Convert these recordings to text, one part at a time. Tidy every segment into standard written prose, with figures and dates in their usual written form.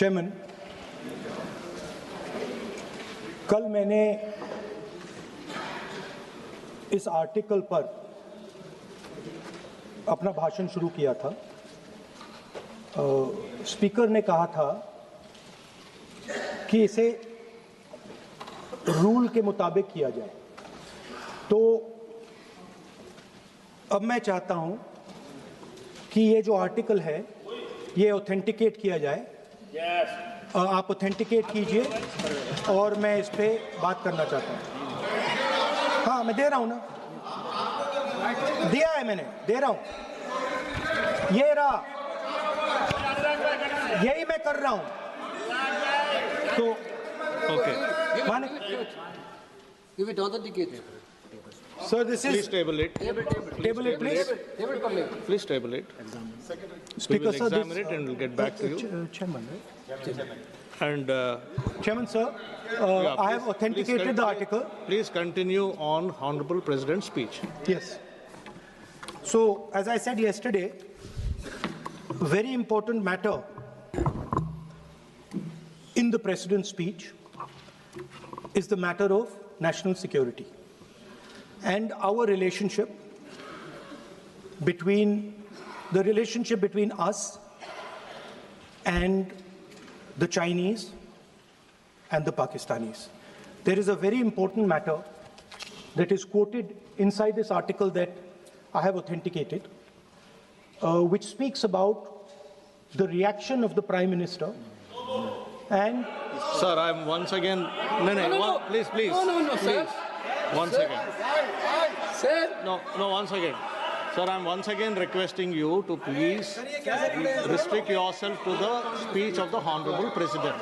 Chairman, कल मैंने इस आर्टिकल पर अपना भाषण शुरू किया था। स्पीकर ने कहा था कि इसे रूल के मुताबिक किया जाए, तो अब मैं चाहता हूं कि ये जो आर्टिकल है ये ऑथेंटिकेट किया जाए। आप ऑथेंटिकेट कीजिए और मैं इस पे बात करना चाहता हूं। हाँ, मैं दे रहा हूं ना, दिया है मैंने, दे रहा हूं, ये रहा, यही मैं कर रहा हूं। तो Okay. माने Give it authenticated. Sir, this Please is table it. Table it please. Table for me. Please table it. We Speaker will sir, examine it and we'll get back to you. Chairman, right? And Chairman sir, yeah, I have please authenticated the article. Please continue on Honorable President's speech. Yes. So, as I said yesterday, very important matter in the President's speech is the matter of national security and our relationship between us and the Chinese and the Pakistanis. There is a very important matter that is quoted inside this article that I have authenticated, which speaks about the reaction of the Prime Minister and Sir, I'm once again. No. Please. No, sir. Please. One second. Sir. No, once again. Sir, I'm once again requesting you to please restrict yourself to the speech of the Honorable President.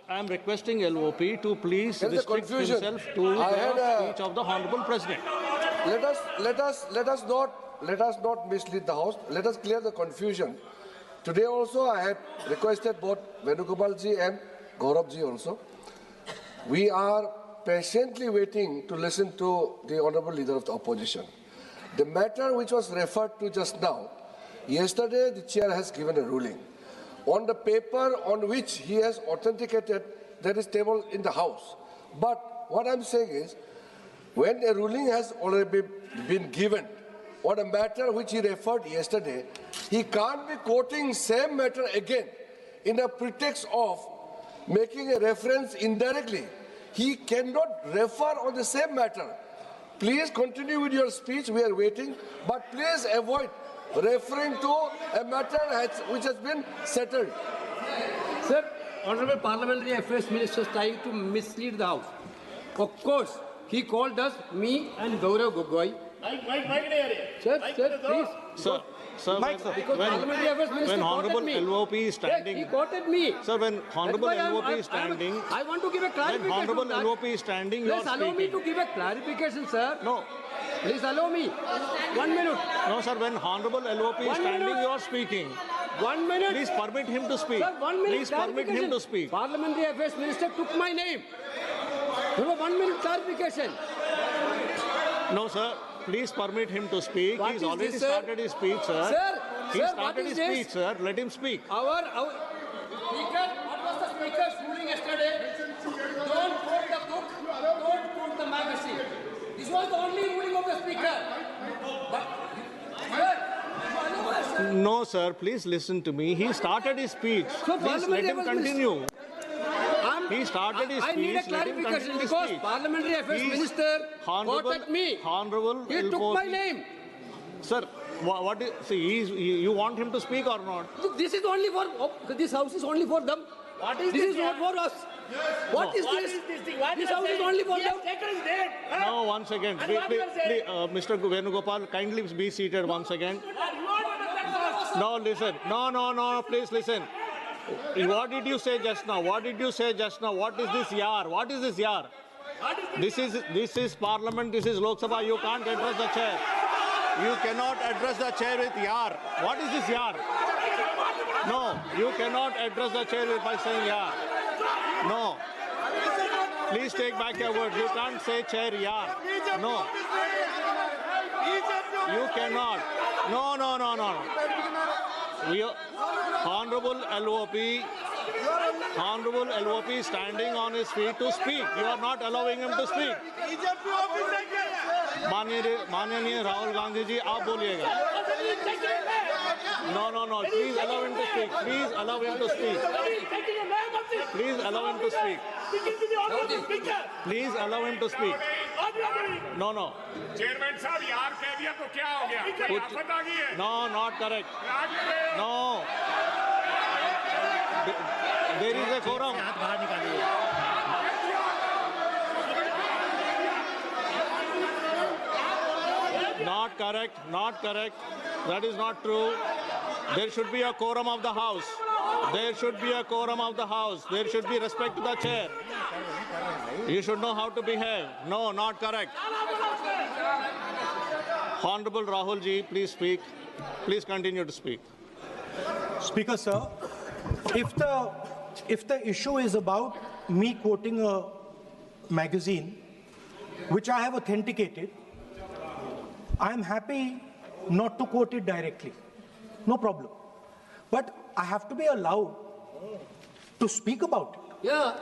I'm requesting LOP to please There is a restrict confusion. himself to the speech of the Honorable President. Let us not mislead the House. Let us clear the confusion. Today also I had requested both Venugopal ji and Gaurav ji also. We are patiently waiting to listen to the Honorable Leader of the Opposition. The matter which was referred to just now, yesterday the Chair has given a ruling. On the paper on which he has authenticated, that is table in the House. But what I'm saying is, when a ruling has already been given on a matter which he referred yesterday, he can't be quoting same matter again in a pretext of making a reference indirectly. He cannot refer on the same matter. Please continue with your speech, we are waiting, but please avoid referring to a matter which has been settled. Sir, Honorable Parliamentary Affairs Minister is trying to mislead the House. Of course, he called us, me and Gaurav Gogoi. Sir, please. Sir, Parliamentary Affairs Minister when quoted Honorable me. LOP is standing. Yes, he quoted me. Sir, when Honorable That's why LOP is standing. I want to give a clarification. When Honorable on that. LOP is standing, you are Please allow me speaking. to give a clarification, sir. No. Please allow me. 1 minute. No, sir, when Honorable LOP is 1 standing, minute. you are speaking. 1 minute. Please permit him to speak. Sir, 1 minute. Please permit him to speak. Parliamentary Affairs Minister took my name. There was 1 minute clarification. No, sir. Please permit him to speak. What He's is already this, sir? started his speech, sir. He Sir, what started is his this? speech, sir. Let him speak. Our Speaker, what was the Speaker's ruling yesterday? Don't quote the book, don't quote the magazine. This was the only ruling of the Speaker. But, sir, No, sir. Please listen to me. He started his speech. So Please let Parliamentary him Affairs continue. He started his I need a speech. Let him clarification continue his because speech. Parliamentary Affairs He's Minister Honorable- quoted me. Honorable He took LOP. my name. Sir, what is, see, you want him to speak or not? This is only for, this house is only for them. What is This this is not for us. What is What this? is this thing? What This you are house is saying? only for He them. has taken his date. Huh? No, once again. And what you are saying? Mr. Venugopal, kindly be seated once again. You want to understand No, listen. No, please listen. What did you say just now? What did you say just now? What is this yar? What is this yar? what is this? This is Parliament. This is Lok Sabha. You can't address the chair. You cannot address the chair with yar. What is this yar? No, you cannot address the chair by saying yar. No. Please take back your words. You can't say chair yar. No. You cannot. No, no, no, no. We are, Honorable LOP standing on his feet to speak. You are not allowing him to speak. माननीय राहुल गांधी जी, आप बोलिएगा. No, no, no. Please allow him to speak. Please allow him to speak. Please allow him to speak. Please allow him to speak. No, no. Chairman साहब यार कह दिया तो क्या हो गया? कोई आफत आ गई है? No, not correct. No. There is a quorum. Not correct. Not correct. That is not true. There should be a quorum of the House. There should be a quorum of the House. There should be respect to the chair. You should know how to behave. No, not correct. Honorable Rahul ji, please speak. Please continue to speak. Speaker, sir, if the issue is about me quoting a magazine, which I have authenticated, I am happy not to quote it directly. No problem. But I have to be allowed to speak about it. Yeah.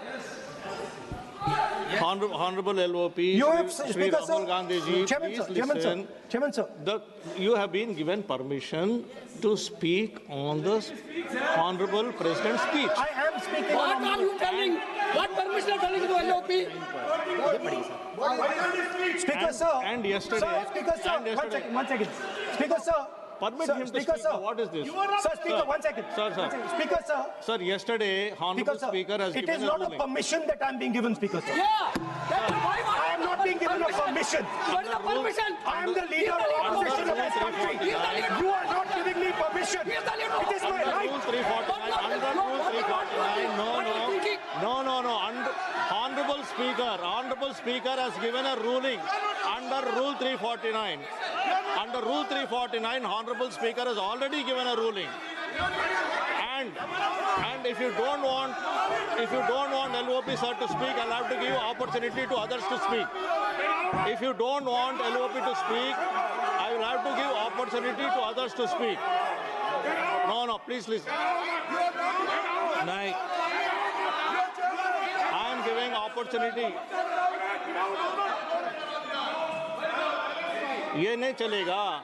Honorable LOP, You have, Shri Speaker, Rahul sir. Gandhi ji, Chairman, please sir. Chairman, sir. listen. Chairman, sir. You have been given permission to speak on the Honorable President's speech. I am speaking What on are you telling? What permission are telling to LOP? Speaker, sir. and yesterday- Sir, Speaker, sir. and yesterday- One second. Speaker, sir. Permit Sir, him to Speaker, speak. sir. What is this? Sir, Speaker, Sir. 1 second. Sir, sir. 1 second. Speaker, sir. Sir, yesterday, Honorable Speaker, Speaker has sir. It given is a not a ruling. permission that I am being given, Speaker, sir. Yeah. That's why I am not being given a permission. What is the permission? I am the leader of opposition of this country. You are not giving me permission. It is my Under right. Rule 349, under Rule 349, no. Honorable Speaker has given a ruling under Rule 349. Under Rule 349, Honorable Speaker has already given a ruling. And if you don't want LOP sir to speak, I'll have to give opportunity to others to speak. If you don't want LOP to speak, I will have to give opportunity to others to speak. No, please listen. I am giving opportunity. ये नहीं चलेगा.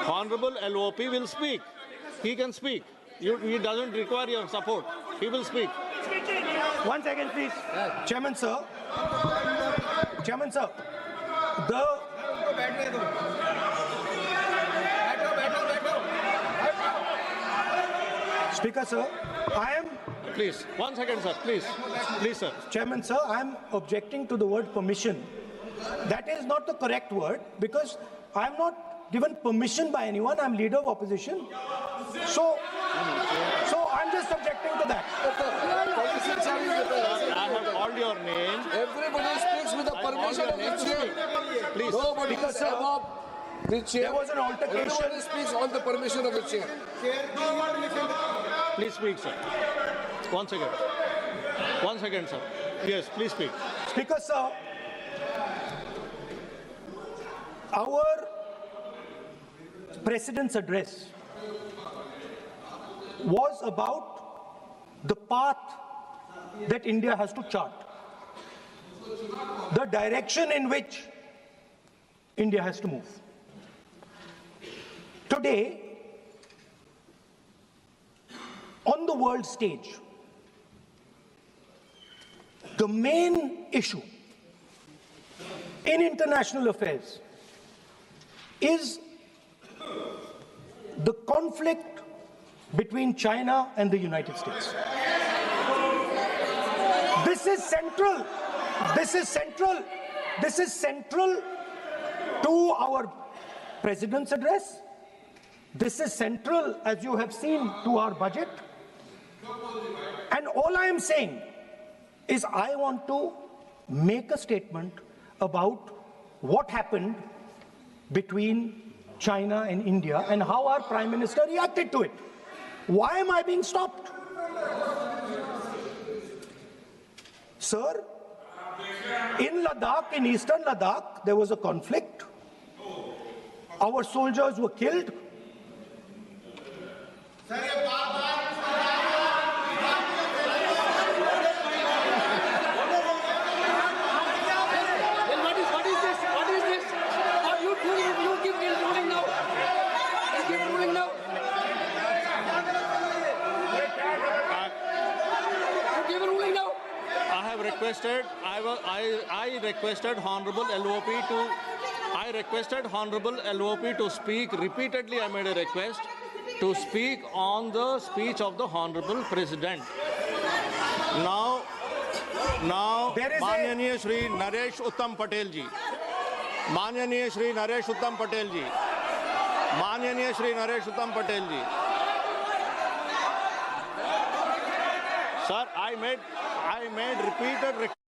Honorable LOP will speak. He can speak. He doesn't require your support. He will speak. 1 second, please. Chairman, sir. Chairman, sir. Speaker, sir. I am, Please, 1 second, sir. Please, sir. Chairman, sir, I am objecting to the word permission. That is not the correct word because I am not given permission by anyone. I am leader of opposition. So I'm just objecting to that. Politicians are in the- I have called your name. Everybody speaks with the permission of the chair. Please. Nobody Because, is sir, above the chair. there was an altercation. Everybody speaks on the permission of the chair. Please speak, sir. 1 second. 1 second, sir. Yes, please speak. Speaker, sir, our President's address was about the path that India has to chart, the direction in which India has to move. Today, on the world stage, the main issue in international affairs is the conflict between China and the United States. This is central. This is central. This is central to our President's address. This is central, as you have seen, to our budget. And all I am saying is I want to make a statement about what happened between China and India and how our Prime Minister reacted to it. Why am I being stopped? Sir, in Ladakh, in eastern Ladakh, there was a conflict. our soldiers were killed. Then what is this? What is this? You give ruling now. You give ruling now. You give a ruling now. I have requested, I requested Honorable LOP to, I requested Honorable LOP to speak. Repeatedly I made a request to speak on the speech of the Honorable President. Now, There is a- Manyaniya Shri Naresh Uttam Patel ji. Manyaniya Shri Naresh Uttam Patel ji. Manyaniya Shri Naresh Uttam Patel ji. Sir, I made repeated requests.